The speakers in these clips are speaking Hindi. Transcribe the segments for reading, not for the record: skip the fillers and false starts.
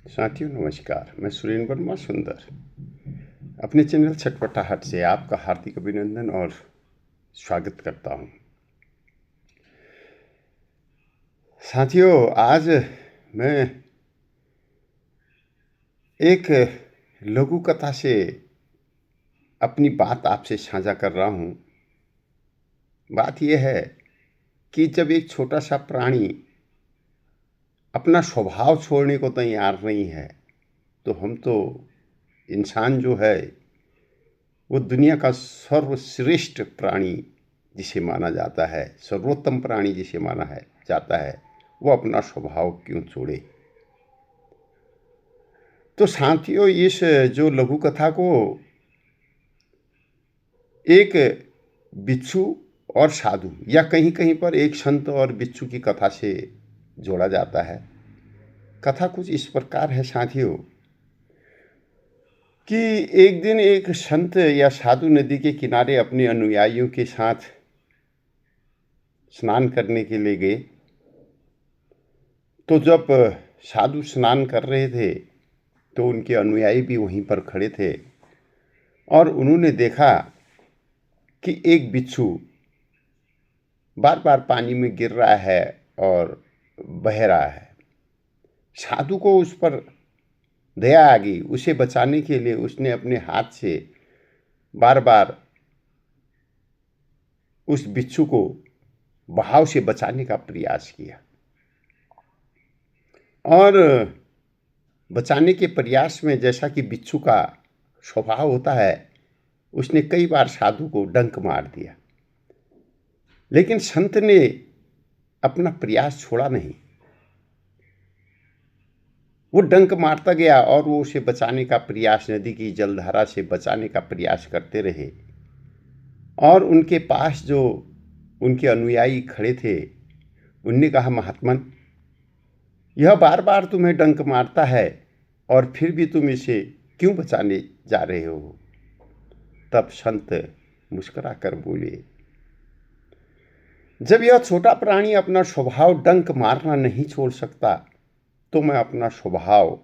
साथियों नमस्कार, मैं सुरेंद्र वर्मा सुंदर अपने चैनल छटपटाहट से आपका हार्दिक अभिनंदन और स्वागत करता हूं। साथियों आज मैं एक लघु कथा से अपनी बात आपसे साझा कर रहा हूं। बात यह है कि जब एक छोटा सा प्राणी अपना स्वभाव छोड़ने को तैयार नहीं है तो हम तो इंसान जो है वो दुनिया का सर्वश्रेष्ठ प्राणी जिसे माना जाता है, सर्वोत्तम प्राणी जिसे माना है जाता है, वो अपना स्वभाव क्यों छोड़े। तो साथियों इस जो लघु कथा को एक बिच्छू और साधु या कहीं कहीं पर एक संत और बिच्छू की कथा से जोड़ा जाता है। कथा कुछ इस प्रकार है साथियों कि एक दिन एक संत या साधु नदी के किनारे अपने अनुयायियों के साथ स्नान करने के लिए गए। तो जब साधु स्नान कर रहे थे तो उनके अनुयायी भी वहीं पर खड़े थे और उन्होंने देखा कि एक बिच्छू बार बार पानी में गिर रहा है और बह रहा है। साधु को उस पर दया आ गई। उसे बचाने के लिए उसने अपने हाथ से बार बार उस बिच्छू को बहाव से बचाने का प्रयास किया और बचाने के प्रयास में जैसा कि बिच्छू का स्वभाव होता है, उसने कई बार साधु को डंक मार दिया। लेकिन संत ने अपना प्रयास छोड़ा नहीं। वो डंक मारता गया और वो उसे बचाने का प्रयास, नदी की जलधारा से बचाने का प्रयास करते रहे। और उनके पास जो उनके अनुयायी खड़े थे उनने कहा, महात्मन, यह बार बार तुम्हें डंक मारता है और फिर भी तुम इसे क्यों बचाने जा रहे हो। तब संत मुस्कुरा कर बोले, जब यह छोटा प्राणी अपना स्वभाव डंक मारना नहीं छोड़ सकता तो मैं अपना स्वभाव,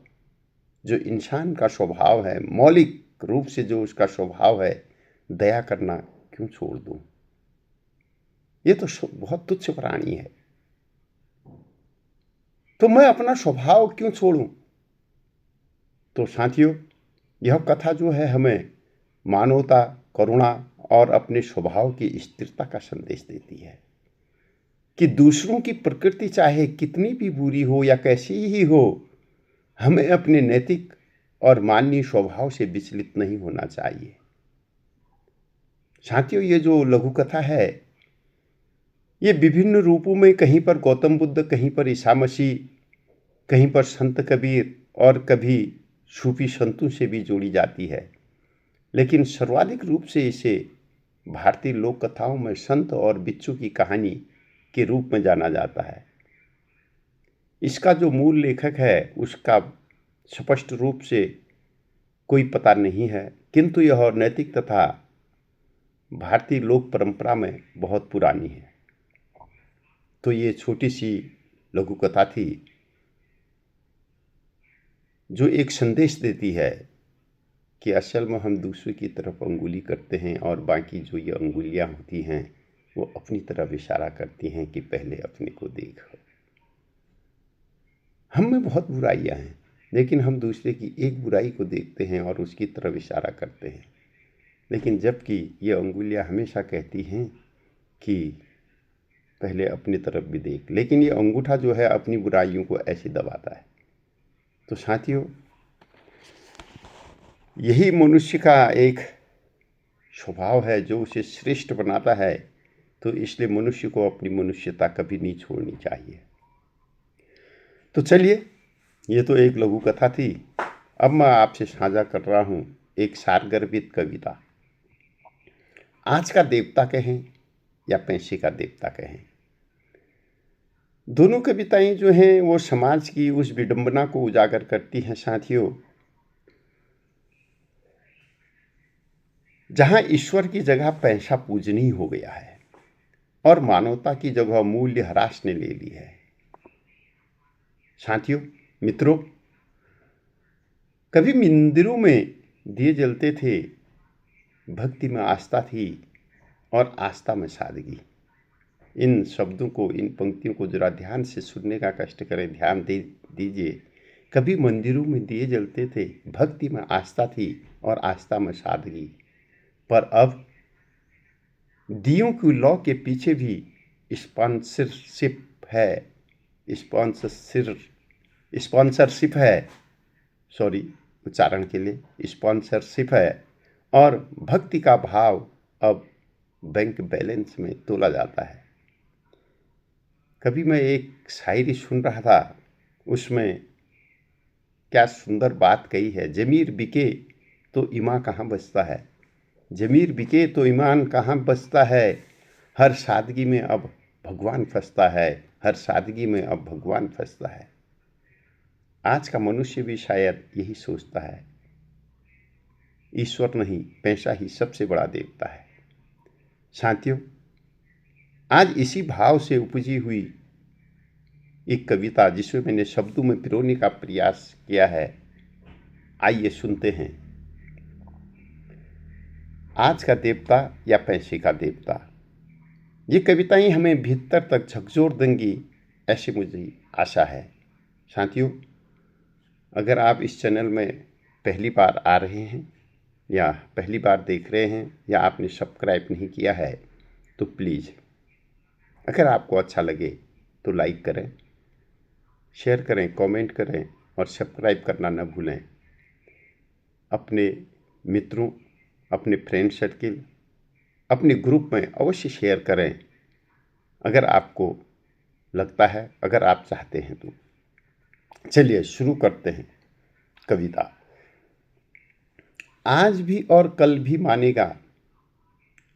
जो इंसान का स्वभाव है, मौलिक रूप से जो उसका स्वभाव है, दया करना क्यों छोड़ दूं। ये तो बहुत तुच्छ प्राणी है, तो मैं अपना स्वभाव क्यों छोड़ूं। तो साथियों, यह कथा जो है हमें मानवता, करुणा और अपने स्वभाव की स्थिरता का संदेश देती है कि दूसरों की प्रकृति चाहे कितनी भी बुरी हो या कैसी ही हो, हमें अपने नैतिक और मानवीय स्वभाव से विचलित नहीं होना चाहिए। साथियों, ये जो लघु कथा है ये विभिन्न रूपों में, कहीं पर गौतम बुद्ध, कहीं पर ईसा मसीह, कहीं पर संत कबीर और कभी सूफी संतों से भी जोड़ी जाती है। लेकिन सर्वाधिक रूप से इसे भारतीय लोक कथाओं में संत और बिच्छू की कहानी के रूप में जाना जाता है। इसका जो मूल लेखक है उसका स्पष्ट रूप से कोई पता नहीं है, किंतु यह नैतिक तथा भारतीय लोक परंपरा में बहुत पुरानी है। तो ये छोटी सी लघु कथा थी जो एक संदेश देती है कि असल में हम दूसरे की तरफ अंगुली करते हैं और बाकी जो ये अंगुलियां होती हैं वो अपनी तरफ इशारा करती हैं कि पहले अपने को देखो। हम में बहुत बुराइयां हैं, लेकिन हम दूसरे की एक बुराई को देखते हैं और उसकी तरफ इशारा करते हैं। लेकिन जबकि ये अंगुलियां हमेशा कहती हैं कि पहले अपनी तरफ भी देख, लेकिन ये अंगूठा जो है अपनी बुराइयों को ऐसे दबाता है। तो साथियों, यही मनुष्य का एक स्वभाव है जो उसे श्रेष्ठ बनाता है। तो इसलिए मनुष्य को अपनी मनुष्यता कभी नहीं छोड़नी चाहिए। तो चलिए, ये तो एक लघु कथा थी। अब मैं आपसे साझा कर रहा हूँ एक सारगर्भित कविता। आज का देवता कहें या पैसे का देवता कहें, दोनों कविताएं जो हैं वो समाज की उस विडंबना को उजागर करती हैं साथियों, जहां ईश्वर की जगह पैसा पूजनीय हो गया है और मानवता की जगह मूल्य ह्रास ने ले ली है। साथियों, मित्रों, कभी मंदिरों में दिए जलते थे, भक्ति में आस्था थी और आस्था में सादगी। इन शब्दों को, इन पंक्तियों को जरा ध्यान से सुनने का कष्ट करें, ध्यान दे दीजिए। कभी मंदिरों में दिए जलते थे, भक्ति में आस्था थी और आस्था में सादगी। पर अब दियों की लौ के पीछे भी स्पॉन्सरशिप है, स्पॉन्सरशिप है, सॉरी उच्चारण के लिए, स्पॉन्सरशिप है और भक्ति का भाव अब बैंक बैलेंस में तोला जाता है। कभी मैं एक शायरी सुन रहा था, उसमें क्या सुंदर बात कही है। ज़मीर बिके तो ईमान कहाँ बचता है, ज़मीर बिके तो ईमान कहाँ बचता है, हर सादगी में अब भगवान फंसता है, हर सादगी में अब भगवान फंसता है। आज का मनुष्य भी शायद यही सोचता है, ईश्वर नहीं, पैसा ही सबसे बड़ा देवता है। साथियों, आज इसी भाव से उपजी हुई एक कविता, जिसमें मैंने शब्दों में पिरोने का प्रयास किया है, आइए सुनते हैं। आज का देवता या पैसे का देवता। ये कविताएं हमें भीतर तक झकझोर देंगी, ऐसी मुझे आशा है। साथियों, अगर आप इस चैनल में पहली बार आ रहे हैं या पहली बार देख रहे हैं या आपने सब्सक्राइब नहीं किया है, तो प्लीज़, अगर आपको अच्छा लगे तो लाइक करें, शेयर करें, कमेंट करें और सब्सक्राइब करना न भूलें। अपने मित्रों, अपने फ्रेंड सर्किल, अपने ग्रुप में अवश्य शेयर करें, अगर आपको लगता है, अगर आप चाहते हैं तो। चलिए शुरू करते हैं कविता। आज भी और कल भी मानेगा,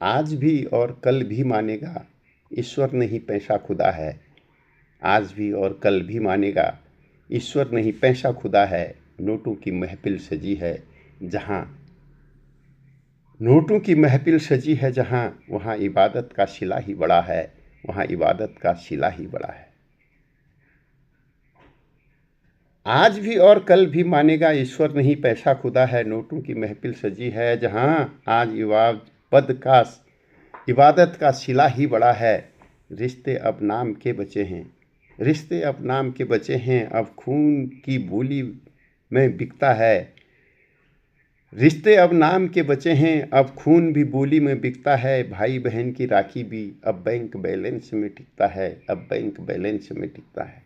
आज भी और कल भी मानेगा, ईश्वर नहीं पैसा खुदा है। आज भी और कल भी मानेगा, ईश्वर नहीं पैसा खुदा है। नोटों की महफिल सजी है जहाँ, नोटों की महफिल सजी है जहाँ, वहाँ इबादत का शिला ही बड़ा है, वहाँ इबादत का शिला ही बड़ा है। आज भी और कल भी मानेगा, ईश्वर नहीं पैसा खुदा है। नोटों की महफिल सजी है जहाँ, आज इबादत का शिला ही बड़ा है। रिश्ते अब नाम के बचे हैं, रिश्ते अब नाम के बचे हैं, अब खून की बोली में बिकता है। रिश्ते अब नाम के बचे हैं, अब खून भी बोली में बिकता है। भाई बहन की राखी भी अब बैंक बैलेंस में टिकता है, अब बैंक बैलेंस में टिकता है।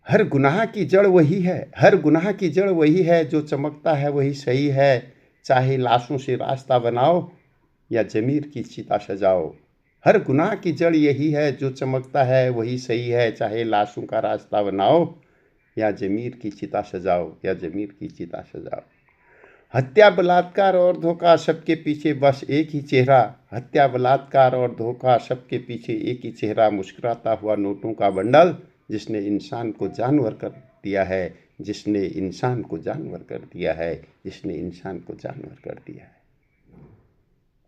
हर गुनाह की जड़ वही है, हर गुनाह की जड़ वही है, जो चमकता है वही सही है। चाहे लाशों से रास्ता बनाओ या ज़मीर की चिता सजाओ, हर गुनाह की जड़ यही है, जो चमकता है वही सही है। चाहे लाशों का रास्ता बनाओ या ज़मीर की चिता सजाओ, या ज़मीर की चिता सजाओ। हत्या, बलात्कार और धोखा, सबके पीछे बस एक ही चेहरा। हत्या, बलात्कार और धोखा, सबके पीछे एक ही चेहरा। मुस्कुराता हुआ नोटों का बंडल, जिसने इंसान को जानवर कर दिया है, जिसने इंसान को जानवर कर दिया है, जिसने इंसान को जानवर कर दिया है।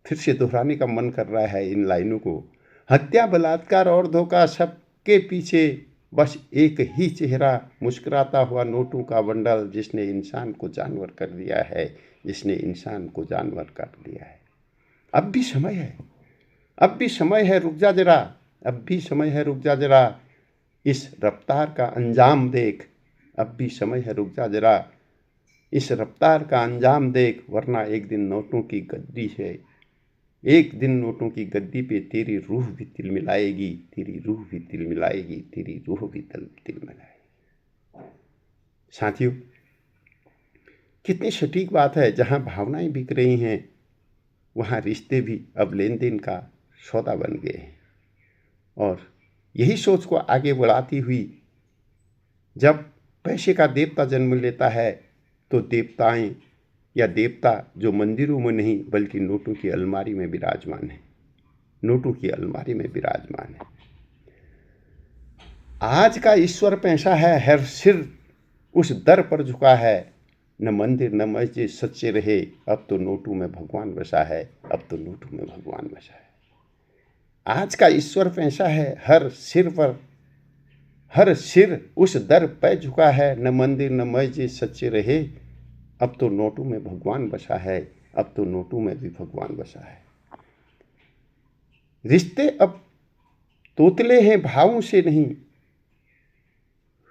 फिर से दोहराने का मन कर रहा है इन लाइनों को। हत्या, बलात्कार और धोखा, सबके पीछे बस एक ही चेहरा। मुस्कुराता हुआ नोटों का बंडल, जिसने इंसान को जानवर कर दिया है, जिसने इंसान को जानवर कर दिया है। अब भी समय है, अब भी समय है, रुक जा जरा, अब भी समय है, रुक जा जरा, इस रफ्तार का अंजाम देख। अब भी समय है, रुक जा जरा, इस रफ्तार का अंजाम देख, वरना एक दिन नोटों की गद्दी से, एक दिन नोटों की गद्दी पे तेरी रूह भी तिलमिलाएगी, तेरी रूह भी तिलमिलाएगी, तेरी रूह भी तिलमिलाएगी। साथियों, कितनी सटीक बात है। जहाँ भावनाएं बिक रही हैं, वहाँ रिश्ते भी अब लेन देन का सौदा बन गए हैं। और यही सोच को आगे बढ़ाती हुई, जब पैसे का देवता जन्म लेता है, तो देवताएं या देवता जो मंदिरों में नहीं बल्कि नोटों की अलमारी में विराजमान है, नोटों की अलमारी में विराजमान है। आज का ईश्वर पैसा है, हर सिर उस दर पर झुका है। न मंदिर न मस्जिद सच्चे रहे, अब तो नोटों में भगवान बसा है, अब तो नोटों में भगवान बसा है। आज का ईश्वर पैसा है, हर सिर पर हर सिर उस दर पे झुका है, न मंदिर न मस्जिद सच्चे रहे, अब तो नोटों में भगवान बसा है, अब तो नोटों में भी भगवान बसा है। रिश्ते अब तोतले हैं भावों से नहीं,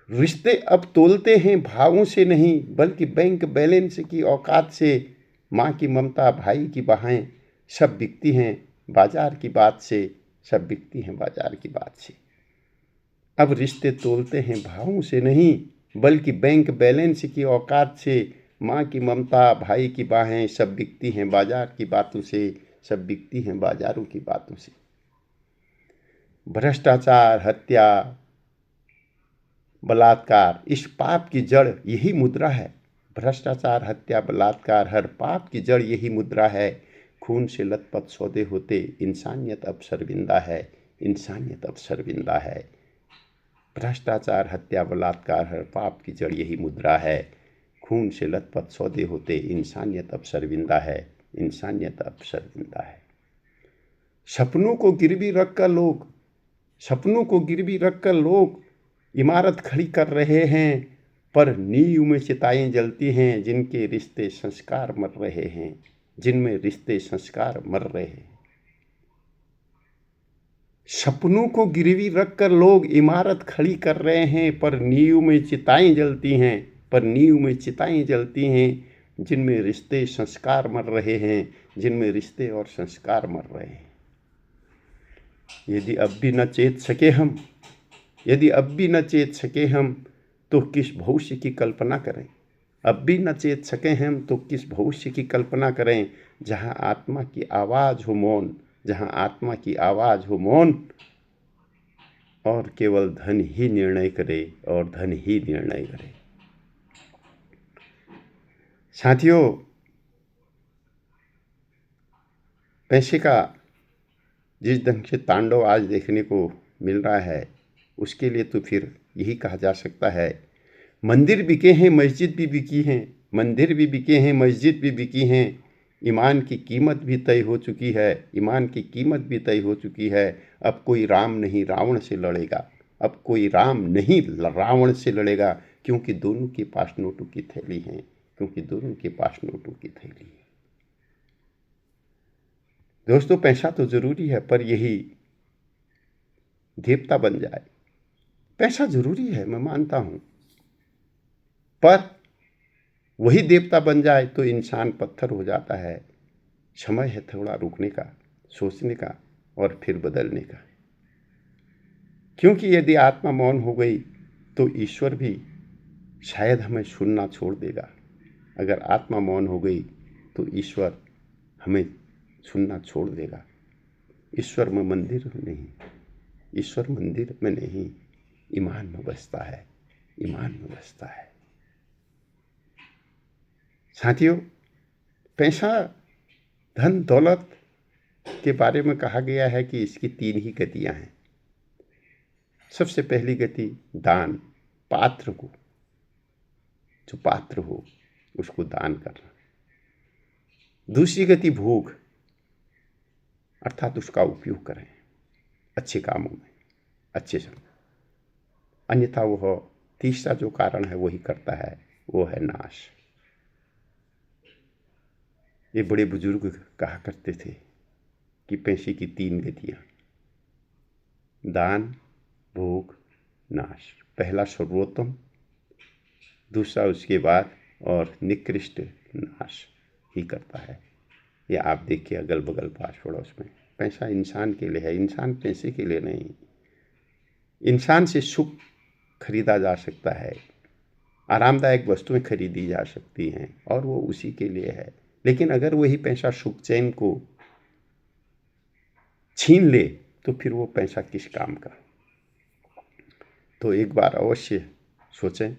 रिश्ते अब तोलते हैं भावों से नहीं, बल्कि बैंक बैलेंस की औकात से। माँ की ममता भाई की बाहें सब बिकती हैं बाजार की बात से, सब बिकती हैं बाजार की बात से। अब रिश्ते तोलते हैं भावों से नहीं, बल्कि बैंक बैलेंस की औकात से। माँ की ममता भाई की बाहें सब बिकती हैं बाजार की बातों से, सब बिकती हैं बाजारों की बातों से। भ्रष्टाचार, हत्या, बलात्कार, इस पाप की जड़ यही मुद्रा है। भ्रष्टाचार, हत्या, बलात्कार, हर पाप की जड़ यही मुद्रा है। खून से लथपथ सौदे होते, इंसानियत अब शर्मिंदा है, इंसानियत अब शर्मिंदा है। भ्रष्टाचार, हत्या, बलात्कार, हर पाप की जड़ यही मुद्रा है। खून से लथपथ सौदे होते, इंसानियत अब शर्मिंदा है, इंसानियत अब शर्मिंदा है। सपनों को गिरवी रखकर लोग, सपनों को गिरवी रखकर लोग इमारत खड़ी कर रहे हैं, पर नींव में चिताएं जलती हैं जिनके रिश्ते संस्कार मर रहे हैं, जिनमें रिश्ते संस्कार मर रहे हैं। सपनों को गिरवी रखकर लोग इमारत खड़ी कर रहे हैं, पर नींव में चिताएं जलती हैं, पर नींव में चिताएं जलती हैं जिनमें रिश्ते संस्कार मर रहे हैं, जिनमें रिश्ते और संस्कार मर रहे हैं। यदि अब भी न चेत सके हम, यदि अब भी न चेत सके हम, तो किस भविष्य की कल्पना करें। अब भी न चेत सके हम तो किस भविष्य की कल्पना करें, जहाँ आत्मा की आवाज़ हो मौन, जहाँ आत्मा की आवाज़ हो मौन, और केवल धन ही निर्णय करे, और धन ही निर्णय करे। साथियों, पैसे का जिस ढंग से तांडव आज देखने को मिल रहा है, उसके लिए तो फिर यही कहा जा सकता है, मंदिर बिके हैं, मस्जिद भी बिकी हैं, मंदिर भी बिके हैं, मस्जिद भी बिकी हैं। ईमान की कीमत भी तय हो चुकी है, ईमान की कीमत भी तय हो चुकी है। अब कोई राम नहीं रावण से लड़ेगा, अब कोई राम नहीं रावण से लड़ेगा, क्योंकि दोनों के पास नोटों की थैली है, क्योंकि दोनों के पास नोटों की थैली है। दोस्तों, पैसा तो ज़रूरी है, पर यही देवता बन जाए। पैसा ज़रूरी है, मैं मानता हूँ, पर वही देवता बन जाए तो इंसान पत्थर हो जाता है। समय है थोड़ा रुकने का, सोचने का और फिर बदलने का। क्योंकि यदि आत्मा मौन हो गई तो ईश्वर भी शायद हमें सुनना छोड़ देगा। अगर आत्मा मौन हो गई तो ईश्वर हमें सुनना छोड़ देगा। ईश्वर में मंदिर नहीं, ईश्वर मंदिर में नहीं, ईमान में बसता है, ईमान में बसता है। साथियों, पैसा, धन दौलत के बारे में कहा गया है कि इसकी 3 ही गतियां हैं। सबसे पहली गति दान, पात्र को, जो पात्र हो उसको दान करना। दूसरी गति भोग, अर्थात उसका उपयोग करें अच्छे कामों में, अच्छे समय। अन्यथा वह तीसरा जो कारण है वही करता है, वो है नाश। ये बड़े बुजुर्ग कहा करते थे कि पैसे की 3 गतियां, दान, भोग, नाश। पहला सर्वोत्तम, दूसरा उसके बाद, और निकृष्ट नाश ही करता है। ये आप देखिए अगल बगल पास पड़ोस में। पैसा इंसान के लिए है, इंसान पैसे के लिए नहीं। इंसान से सुख खरीदा जा सकता है, आरामदायक वस्तुएं खरीदी जा सकती हैं, और वो उसी के लिए है। लेकिन अगर वही पैसा सुख चैन को छीन ले तो फिर वो पैसा किस काम का। तो एक बार अवश्य सोचें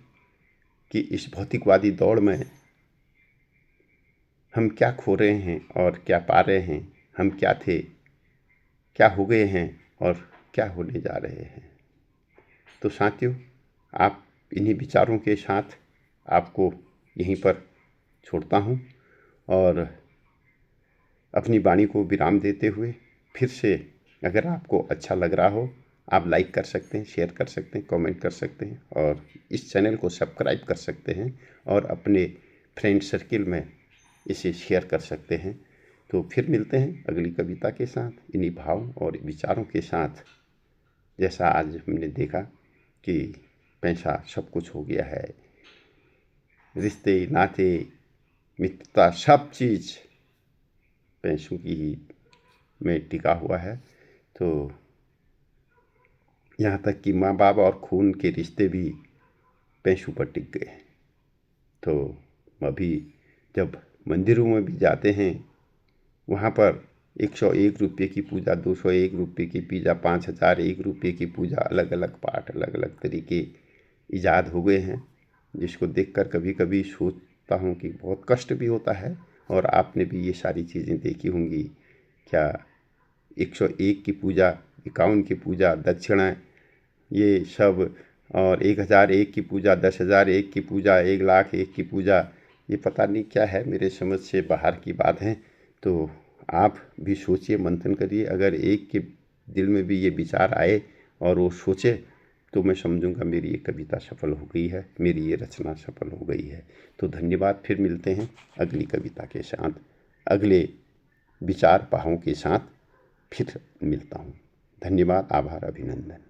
कि इस भौतिकवादी दौड़ में हम क्या खो रहे हैं और क्या पा रहे हैं। हम क्या थे, क्या हो गए हैं और क्या होने जा रहे हैं। तो साथियों, आप इन्हीं विचारों के साथ आपको यहीं पर छोड़ता हूँ, और अपनी वाणी को विराम देते हुए फिर से, अगर आपको अच्छा लग रहा हो आप लाइक कर सकते हैं, शेयर कर सकते हैं, कमेंट कर सकते हैं और इस चैनल को सब्सक्राइब कर सकते हैं और अपने फ्रेंड सर्किल में इसे शेयर कर सकते हैं। तो फिर मिलते हैं अगली कविता के साथ, इन्हीं भाव और विचारों के साथ। जैसा आज हमने देखा कि पैसा सब कुछ हो गया है, रिश्ते नाते मित्रता सब चीज़ पैसों की ही में टिका हुआ है। तो यहाँ तक कि माँ बाप और खून के रिश्ते भी पैसों पर टिक गए हैं। तो अभी जब मंदिरों में भी जाते हैं, वहाँ पर 101 रुपये की पूजा, 201 रुपये की पूजा, 5001 रुपये की पूजा, अलग अलग पाठ, अलग अलग तरीके ईजाद हो गए हैं, जिसको देखकर कभी कभी सोचता हूँ कि बहुत कष्ट भी होता है। और आपने भी ये सारी चीज़ें देखी होंगी क्या, 101 की पूजा, 51 की पूजा, दक्षिणा, ये सब, और 1001 की पूजा, 10,001 की पूजा, 1,00,001 की पूजा, ये पता नहीं क्या है, मेरे समझ से बाहर की बात है। तो आप भी सोचिए, मंथन करिए, अगर एक के दिल में भी ये विचार आए और वो सोचे तो मैं समझूंगा मेरी ये कविता सफल हो गई है, मेरी ये रचना सफल हो गई है। तो धन्यवाद, फिर मिलते हैं अगली कविता के साथ, अगले विचार भावों के साथ फिर मिलता हूँ। धन्यवाद, आभार, अभिनंदन।